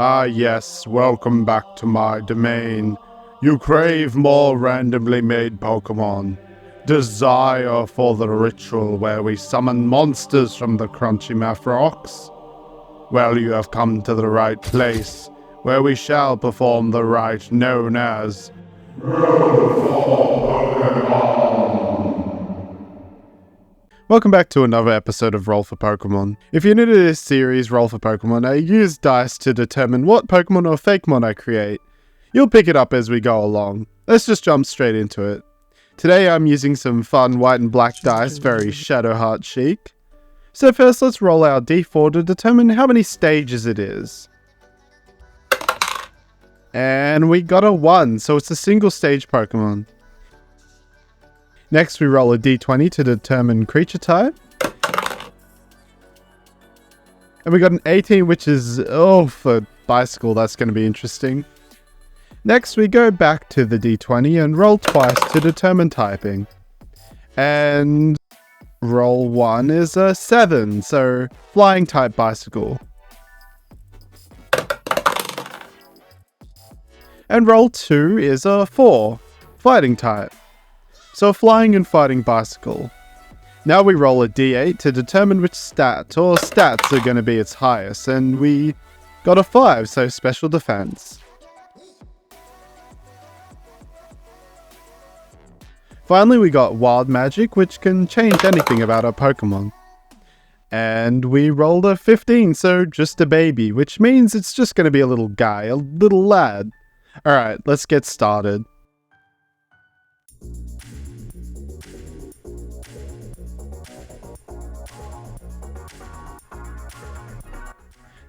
Ah yes, welcome back to my domain. You crave more randomly made Pokemon. Desire for the ritual where we summon monsters from the Crunchy Math Rocks? Well, you have come to the right place, where we shall perform the rite known as Welcome back to another episode of Roll for Pokemon. If you're new to this series, Roll for Pokemon, I use dice to determine what Pokemon or Fakemon I create. You'll pick it up as we go along. Let's just jump straight into it. Today I'm using some fun white and black dice, very Shadowheart chic. So first let's roll our d4 to determine how many stages it is. And we got a 1, so it's a single stage Pokemon. Next we roll a d20 to determine creature type. And we got an 18, which is, for bicycle, that's going to be interesting. Next we go back to the d20 and roll twice to determine typing. And roll 1 is a 7, so flying type bicycle. And roll 2 is a 4, fighting type. So flying and fighting bicycle. Now we roll a d8 to determine which stat or stats are going to be its highest, and we got a 5, so special defense. Finally we got wild magic, which can change anything about our Pokemon. And we rolled a 15, so just a baby, which means it's just going to be a little guy, a little lad. Alright, let's get started.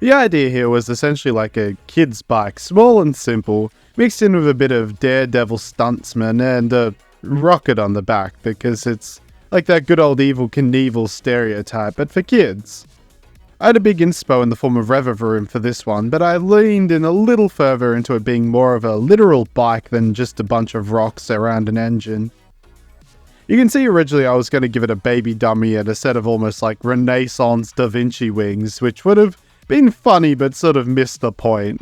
The idea here was essentially like a kid's bike, small and simple, mixed in with a bit of daredevil stuntsman and a rocket on the back, because it's like that good old Evil Knievel stereotype, but for kids. I had a big inspo in the form of Revavroom for this one, but I leaned in a little further into it being more of a literal bike than just a bunch of rocks around an engine. You can see originally I was going to give it a baby dummy and a set of almost like Renaissance Da Vinci wings, which would have been funny but sort of missed the point.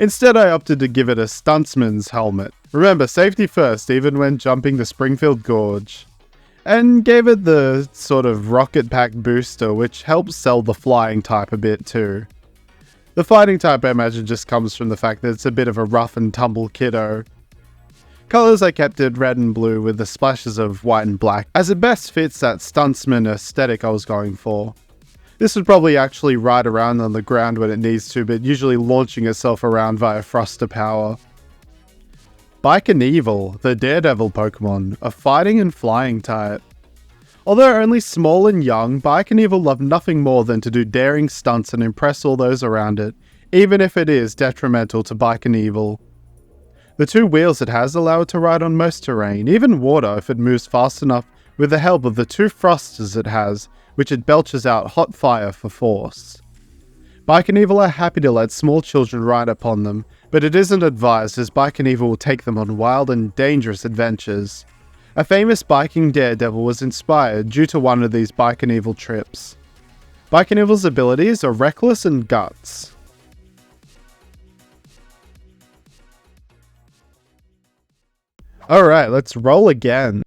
Instead I opted to give it a stuntsman's helmet. Remember, safety first even when jumping the Springfield Gorge. And gave it the sort of rocket pack booster, which helps sell the flying type a bit too. The fighting type I imagine just comes from the fact that it's a bit of a rough and tumble kiddo. Colours I kept it red and blue with the splashes of white and black, as it best fits that stuntsman aesthetic I was going for. This would probably actually ride around on the ground when it needs to, but usually launching itself around via thruster power. Bik and Evil, the daredevil Pokemon, a fighting and flying type. Although only small and young, Bik and Evil love nothing more than to do daring stunts and impress all those around it, even if it is detrimental to Bik and Evil. The 2 wheels it has allow it to ride on most terrain, even water if it moves fast enough with the help of the 2 thrusters it has, which it belches out hot fire for force. Bik and Evil are happy to let small children ride upon them, but it isn't advised as Bik and Evil will take them on wild and dangerous adventures. A famous biking daredevil was inspired due to one of these Bik and Evil trips. Bik and Evil's abilities are Reckless and Guts. Alright, let's roll again.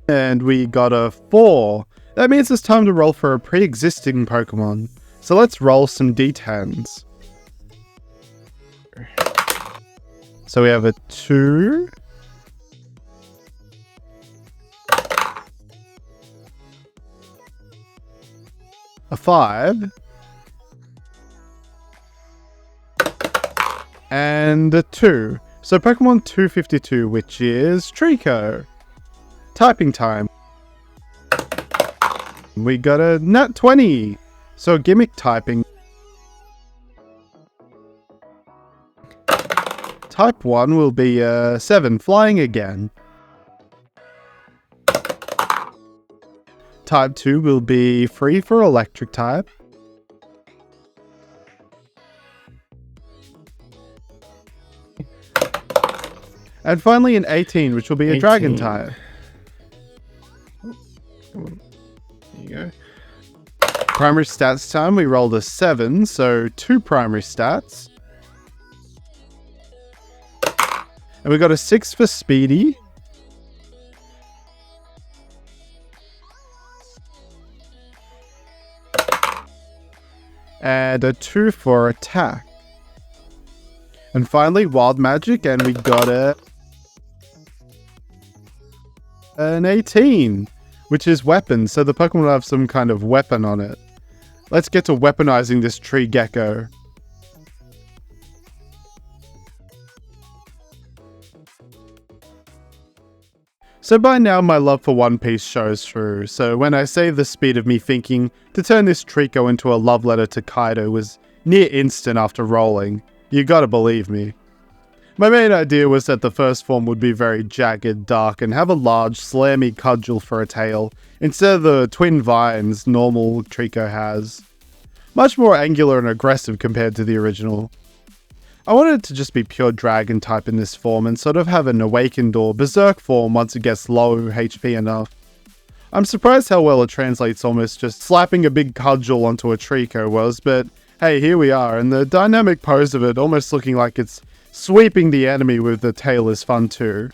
And we got a 4. That means it's time to roll for a pre-existing Pokemon. So let's roll some d10s. So we have a 2. A 5. And a 2. So Pokemon 252, which is Trico. Typing time. We got a nat 20. So gimmick typing. Type 1 will be 7, flying again. Type 2 will be 3 for electric type. And finally an 18, which will be a dragon type. Come on. There you go. Primary stats time, we rolled a 7, so 2 primary stats. And we got a 6 for Speedy. And a 2 for attack. And finally, Wild Magic, and we got an 18, which is weapon, so the Pokemon will have some kind of weapon on it. Let's get to weaponizing this tree gecko. So by now my love for One Piece shows through, so when I saved the speed of me thinking to turn this Trico into a love letter to Kaido was near instant after rolling. You gotta believe me. My main idea was that the first form would be very jagged, dark, and have a large, slammy cudgel for a tail, instead of the twin vines normal Trico has. Much more angular and aggressive compared to the original. I wanted it to just be pure dragon type in this form and sort of have an awakened or berserk form once it gets low HP enough. I'm surprised how well it translates almost just slapping a big cudgel onto a Trico was, but hey, here we are, and the dynamic pose of it almost looking like it's sweeping the enemy with the tail is fun too.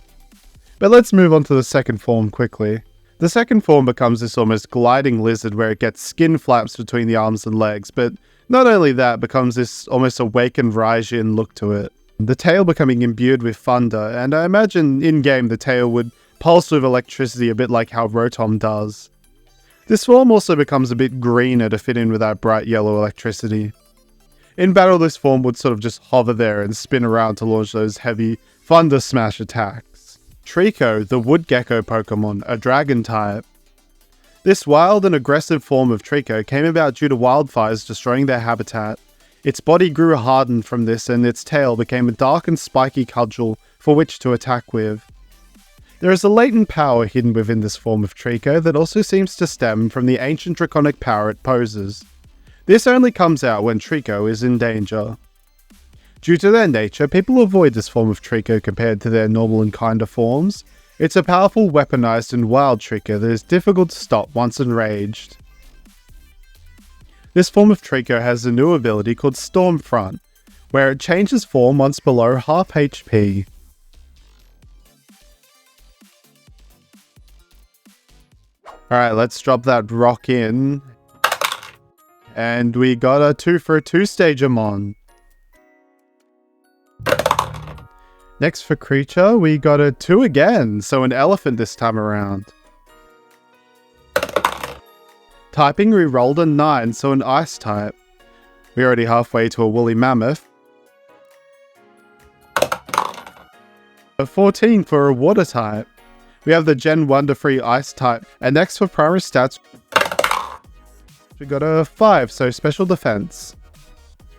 But let's move on to the second form quickly. The second form becomes this almost gliding lizard where it gets skin flaps between the arms and legs, but not only that, becomes this almost awakened Raijin look to it. The tail becoming imbued with thunder, and I imagine in-game the tail would pulse with electricity a bit like how Rotom does. This form also becomes a bit greener to fit in with that bright yellow electricity. In battle, this form would sort of just hover there and spin around to launch those heavy Thunder Smash attacks. Trico, the wood gecko Pokemon, a dragon type. This wild and aggressive form of Trico came about due to wildfires destroying their habitat. Its body grew hardened from this and its tail became a dark and spiky cudgel for which to attack with. There is a latent power hidden within this form of Trico that also seems to stem from the ancient draconic power it poses. This only comes out when Trico is in danger. Due to their nature, people avoid this form of Trico compared to their normal and kinder forms. It's a powerful, weaponized and wild Trico that is difficult to stop once enraged. This form of Trico has a new ability called Stormfront, where it changes form once below half HP. Alright, let's drop that rock in. And we got a 2 for a 2-Stagemon. Next for creature, we got a 2 again, so an elephant this time around. Typing, we rolled a 9, so an ice type. We're already halfway to a woolly mammoth. A 14 for a water type. We have the Gen Wonderfree ice type, and next for primary stats, we got a 5, so special defense.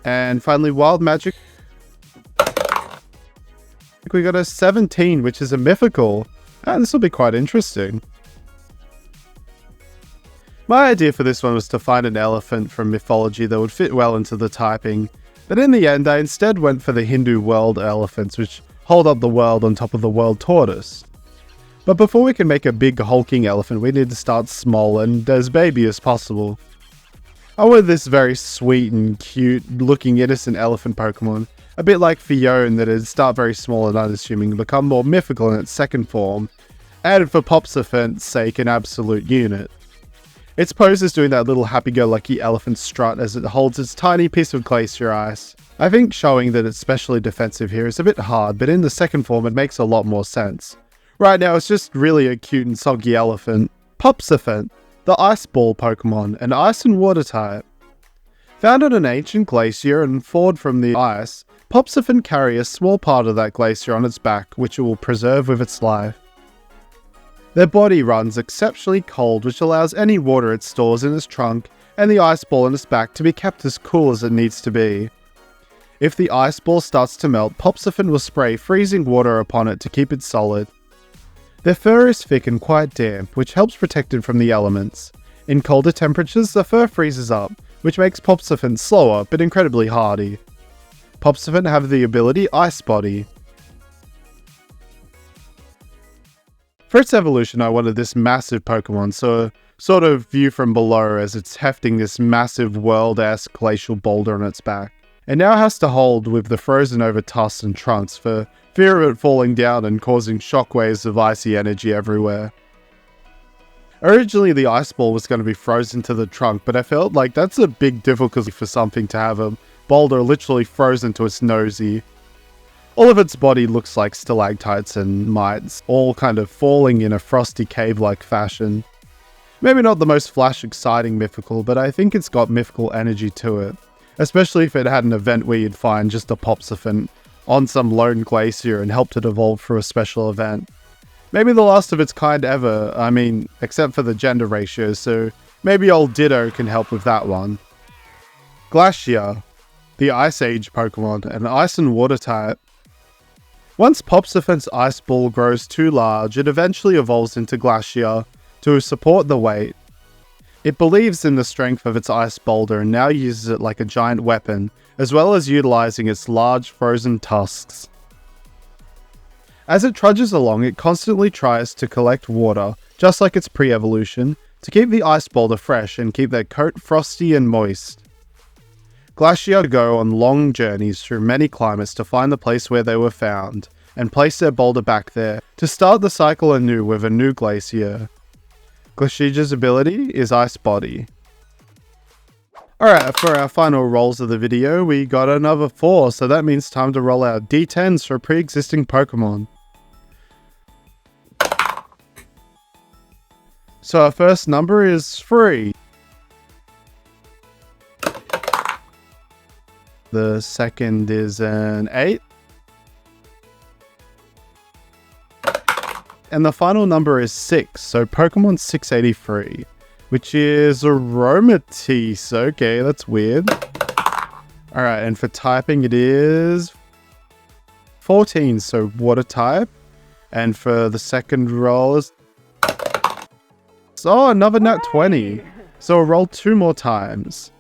And finally, wild magic. We got a 17, which is a mythical. And this will be quite interesting. My idea for this one was to find an elephant from mythology that would fit well into the typing, but in the end I instead went for the Hindu world elephants, which hold up the world on top of the world tortoise. But before we can make a big hulking elephant, we need to start small and as baby as possible. I wanted this very sweet and cute looking innocent elephant Pokemon, a bit like Fione that'd start very small and unassuming and become more mythical in its second form, and for Popopen's sake an absolute unit. Its pose is doing that little happy-go-lucky elephant strut as it holds its tiny piece of glacier ice. I think showing that it's specially defensive here is a bit hard, but in the second form it makes a lot more sense. Right now it's just really a cute and soggy elephant. Popopen, the ice ball Pokemon, an ice and water type. Found on an ancient glacier and thawed from the ice, Popopen carry a small part of that glacier on its back, which it will preserve with its life. Their body runs exceptionally cold, which allows any water it stores in its trunk and the ice ball in its back to be kept as cool as it needs to be. If the ice ball starts to melt, Popopen will spray freezing water upon it to keep it solid. Their fur is thick and quite damp, which helps protect it from the elements. In colder temperatures, the fur freezes up, which makes Popopen slower but incredibly hardy. Popopen have the ability Ice Body. For its evolution, I wanted this massive Pokemon, so sort of view from below as it's hefting this massive world-esque glacial boulder on its back. It now has to hold with the frozen over tusks and trunks for fear of it falling down and causing shockwaves of icy energy everywhere. Originally the ice ball was going to be frozen to the trunk, but I felt like that's a big difficulty for something to have a boulder literally frozen to its nosy. All of its body looks like stalactites and mites, all kind of falling in a frosty cave-like fashion. Maybe not the most flash exciting mythical, but I think it's got mythical energy to it. Especially if it had an event where you'd find just a Popopen on some lone glacier and helped it evolve through a special event. Maybe the last of its kind ever, I mean, except for the gender ratio, so maybe old Ditto can help with that one. Glacia, the Ice Age Pokemon, an ice and water type. Once Popopen's ice ball grows too large, it eventually evolves into Glacia to support the weight. It believes in the strength of its ice boulder and now uses it like a giant weapon, as well as utilizing its large frozen tusks. As it trudges along, it constantly tries to collect water, just like its pre-evolution, to keep the ice boulder fresh and keep their coat frosty and moist. Glacia go on long journeys through many climates to find the place where they were found, and place their boulder back there, to start the cycle anew with a new glacier. Glacia's ability is Ice Body. Alright, for our final rolls of the video, we got another 4, so that means time to roll out D10s for pre-existing Pokemon. So our first number is 3. The second is an 8. And the final number is 6, so Pokemon 683, which is Aromatisse. Okay, that's weird. Alright, and for typing it is 14, so water type. And for the second roll is... Oh, another nat 20. So we'll roll 2 more times.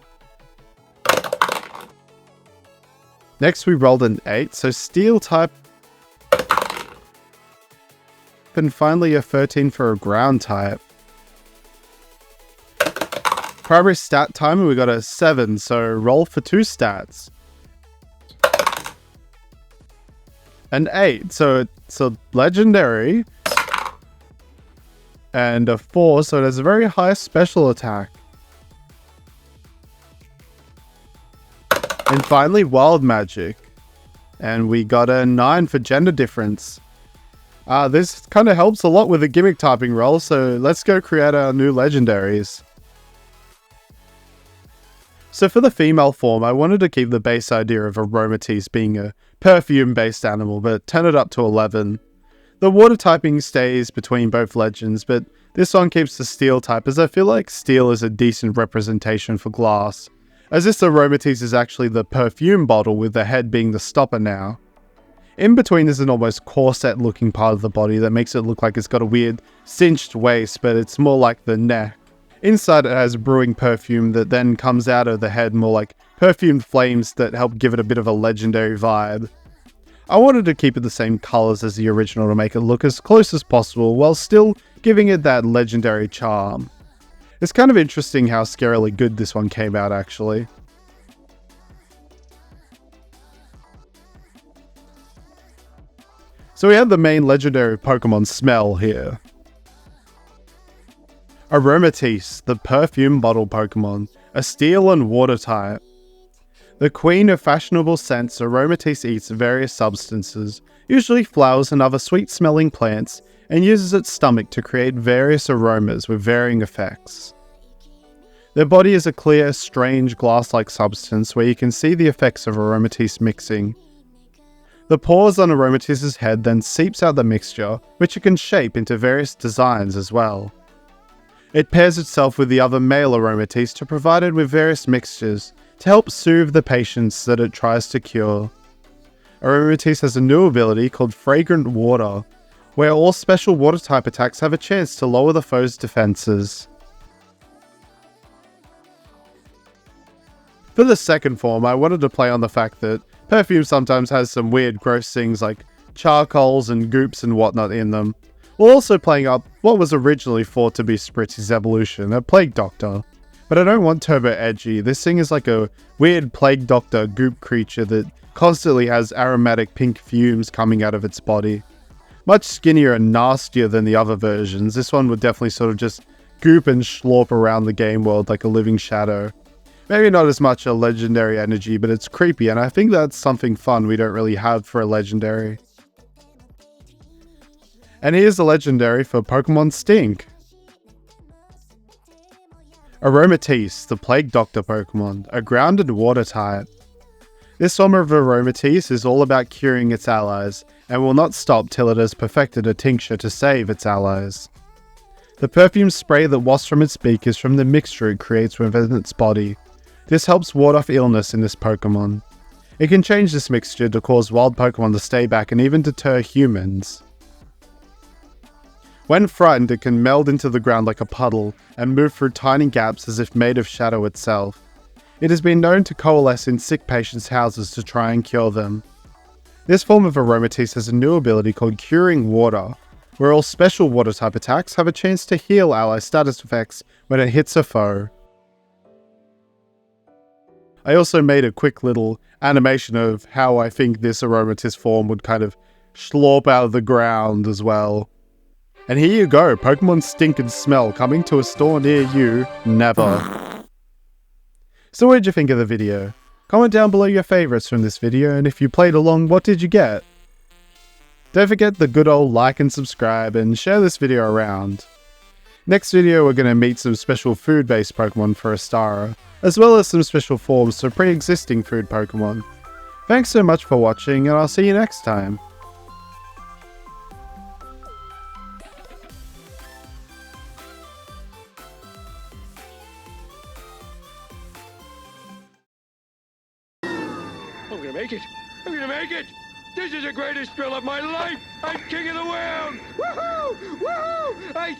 Next we rolled an 8, so steel type. And finally a 13 for a ground type. Primary stat timer, we got a 7, so roll for 2 stats. An 8, so it's a legendary. And a 4, so it has a very high special attack. And finally, Wild Magic. And we got a 9 for gender difference. This kind of helps a lot with the gimmick typing roll, so let's go create our new legendaries. So for the female form, I wanted to keep the base idea of Aromatisse being a perfume-based animal, but turn it up to 11. The water typing stays between both legends, but this one keeps the steel type, as I feel like steel is a decent representation for glass, as this Aromatisse is actually the perfume bottle with the head being the stopper now. In between is an almost corset looking part of the body that makes it look like it's got a weird cinched waist, but it's more like the neck. Inside it has brewing perfume that then comes out of the head, more like perfumed flames that help give it a bit of a legendary vibe. I wanted to keep it the same colours as the original to make it look as close as possible while still giving it that legendary charm. It's kind of interesting how scarily good this one came out actually. So we have the main legendary Pokemon smell here. Aromatisse, the perfume bottle Pokemon, a steel and water type. The queen of fashionable scents, Aromatisse eats various substances, usually flowers and other sweet-smelling plants, and uses its stomach to create various aromas with varying effects. Their body is a clear, strange, glass-like substance where you can see the effects of Aromatisse mixing. The pores on Aromatisse's head then seeps out the mixture, which it can shape into various designs as well. It pairs itself with the other male Aromatisse to provide it with various mixtures to help soothe the patients that it tries to cure. Aromatisse has a new ability called Fragrant Water, where all special water type attacks have a chance to lower the foe's defenses. For the second form, I wanted to play on the fact that perfume sometimes has some weird gross things like charcoals and goops and whatnot in them. while also playing up what was originally thought to be Spritzy's evolution, a Plague Doctor. But I don't want Turbo Edgy. This thing is like a weird Plague Doctor goop creature that constantly has aromatic pink fumes coming out of its body. Much skinnier and nastier than the other versions, this one would definitely sort of just goop and slurp around the game world like a living shadow. Maybe not as much a legendary energy, but it's creepy, and I think that's something fun we don't really have for a legendary. And here's the legendary for Pokemon Stink. Aromatisse, the Plague Doctor Pokemon, a ground and water type. This form of Aromatisse is all about curing its allies, and will not stop till it has perfected a tincture to save its allies. The perfume spray that wafts from its beak is from the mixture it creates within its body. This helps ward off illness in this Pokemon. It can change this mixture to cause wild Pokemon to stay back and even deter humans. When frightened, it can meld into the ground like a puddle and move through tiny gaps as if made of shadow itself. It has been known to coalesce in sick patients' houses to try and cure them. This form of Aromatisse has a new ability called Curing Water, where all special water type attacks have a chance to heal ally status effects when it hits a foe. I also made a quick little animation of how I think this Aromatisse form would kind of slurp out of the ground as well. And here you go, Pokemon Stink and Smell coming to a store near you, never. So what did you think of the video? Comment down below your favourites from this video, and if you played along, what did you get? Don't forget the good old like and subscribe, and share this video around. Next video we're going to meet some special food-based Pokemon for Astara, as well as some special forms for pre-existing food Pokemon. Thanks so much for watching, and I'll see you next time. I'm gonna make it! I'm gonna make it! This is the greatest thrill of my life! I'm king of the world! Woohoo! Woohoo!